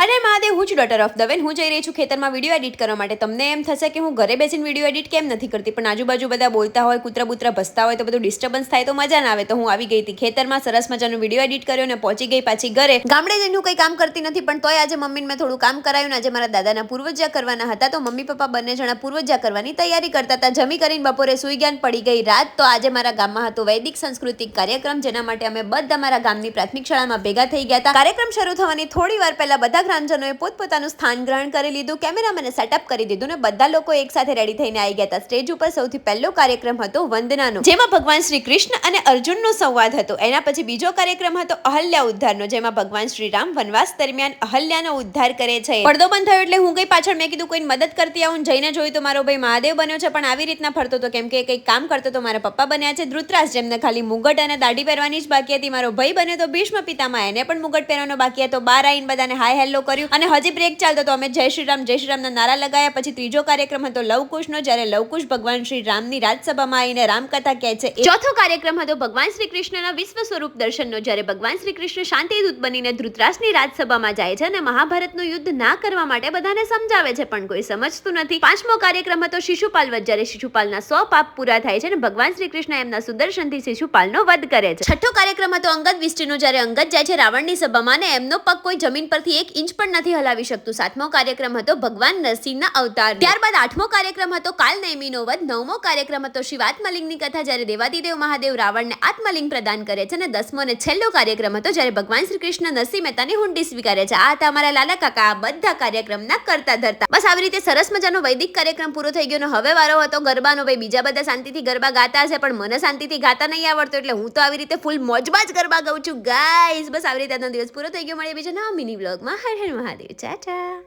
હરે મહાદેવ, હું છું daughter of દવેન. હું જઈ રહી છું ખેતરમાં વિડીયો એડિટ કરવા માટે. તમને એમ થશે કે હું ઘરે બેસીને વિડીયો એડિટ કેમ નથી કરતી, પણ આજુબાજુ બધા બોલતા હોય, કૂતરા બૂતરા ભસતા હોય તો બધું ડિસ્ટર્બન્સ થાય તો મજા ના આવે. તો હું આવી ગઈ હતી ખેતરમાં, સરસ મજાનો વિડીયો એડિટ કર્યો અને પહોંચી ગઈ પાછી ઘરે. ગામડે જઈને હું કંઈ કામ કરતી નથી, પણ તોય આજે મમ્મીને મેં થોડું કામ કરાયું. આજે મારા દાદાના પૂર્વજ્યા કરવાના હતા, તો મમ્મી પપ્પા બંને જણા પૂર્વજ્યા કરવાની તૈયારી કરતા હતા. જમી કરીને બપોરે સુઈ ગયા, પડી ગઈ રાત. તો આજે મારા ગામમાં હતો વૈદિક સાંસ્કૃતિક કાર્યક્રમ, જેના માટે અમે બધા મારા ગામની પ્રાથમિક શાળામાં ભેગા થઈ ગયા હતા. કાર્યક્રમ શરૂ થવાની થોડી વાર પહેલા બધા ગ્રામજનોએ પોતપોતાનું સ્થાન ગ્રહણ કરી લીધું, કેમેરામેને સેટઅપ કરી દીધું ને બધા લોકો એક સાથે રેડી થઈને આવી ગયા હતા. સ્ટેજ ઉપર સૌથી પહેલો કાર્યક્રમ હતો વંદનાનો, જેમાં ભગવાન શ્રી કૃષ્ણ અને અર્જુનનો સંવાદ હતો. એના પછી બીજો કાર્યક્રમ હતો અહલ્યા ઉદ્ધારનો, જેમાં ભગવાન શ્રી રામ વનવાસ દરમિયાન અહલ્યાનો ઉદ્ધાર કરે છે. પડદો બંધ થયો એટલે હું ગઈ પાછળ. મેં કીધું કોઈ મદદ કરતી આવું. જઈને જોયું તો મારો ભાઈ મહાદેવ બન્યો છે, પણ આવી રીતના ફરતો હતો, કેમ કે કંઈક કામ કરતો તો. મારા પપ્પા બન્યા છે ધૃતરાજ, જેમને ખાલી મુગટ અને દાઢી પહેરવાની જ બાકી હતી. મારો ભાઈ બન્યો તો ભીષ્મ પિતામહ, એને પણ મુગટ પહેરવાનો બાકી હતો. બહાર આવીને બધાને હાય હેલો કર્યું અને હજી બ્રેક ચાલતો તો અમે જય શ્રી રામના નારા લગાયા. પછી ત્રીજો કાર્યક્રમ હતો લવકુશનો, જ્યારે લવકુશ ભગવાન શ્રી રામની રાજસભામાં આવીને રામકથા કહે છે. ચોથો કાર્યક્રમ હતો ભગવાન શ્રી કૃષ્ણના વિશ્વ સ્વરૂપ દર્શનનો, જ્યારે ભગવાન શ્રી કૃષ્ણ શાંતિદૂત બનીને ધૃતરાષ્ટ્રની રાજસભામાં જાય છે અને મહાભારતનું યુદ્ધ ના કરવા માટે બધાને સમજાવે છે, પણ કોઈ સમજતું નથી. પાંચમો કાર્યક્રમ હતો શિશુપાલ વધ, જ્યારે શિશુપાલના 100 પાપ પૂરા થાય છે અને ભગવાન શ્રી કૃષ્ણ એમના સુદર્શનથી શિશુપાલનો વધ કરે છે. છઠ્ઠો કાર્યક્રમ હતો અંગદ વિષ્ટિનો, જ્યારે અંગદ જાય છે રાવણની સભામાં અને એમનો પગ કોઈ જમીન પરથી 1 ઇંચ પણ નથી હલાવી શકતું. સાતમો કાર્યક્રમ હતો ભગવાન નરસિંહના અવતાર. ત્યારબાદ આઠમો કાર્યક્રમ હતો કાલનેમીનો વધ. નવમો કાર્યક્રમ હતો શિવ આત્મલિંગની કથા, જ્યારે દેવાદિદેવ મહાદેવ રાવણને આત્મલિંગ પ્રદાન કરે છે. અને દસમો અને છેલ્લો કાર્યક્રમ હતો જ્યારે ભગવાન શ્રી કૃષ્ણ નરસિંહ મહેતાની હુંડી સ્વીકારે છે. આ હતા અમારા લાલા કાકા. આ બધા કાર્યક્રમના કરતા ધરતા. બસ આવી રીતે સરસ મજાનો વૈદિક કાર્યક્રમ પૂરો થઈ ગયો. હવે વારો હતો ગરબાનો. ભાઈ બીજા બધા શાંતિથી ગરબા ગાતા હશે, પણ મને શાંતિથી ગાતા નહીં આવડતો, એટલે હું તો આવી રીતે ફૂલ મોજમાં જ ગરબા ગાઉં છું ગાઈસ. બસ આવી રીતે આજનો દિવસ પૂરો થઈ ગયો. મળીએ બીજા નવા મિની વ્લોગમાં. હર હર મહાદેવ. ચાચા.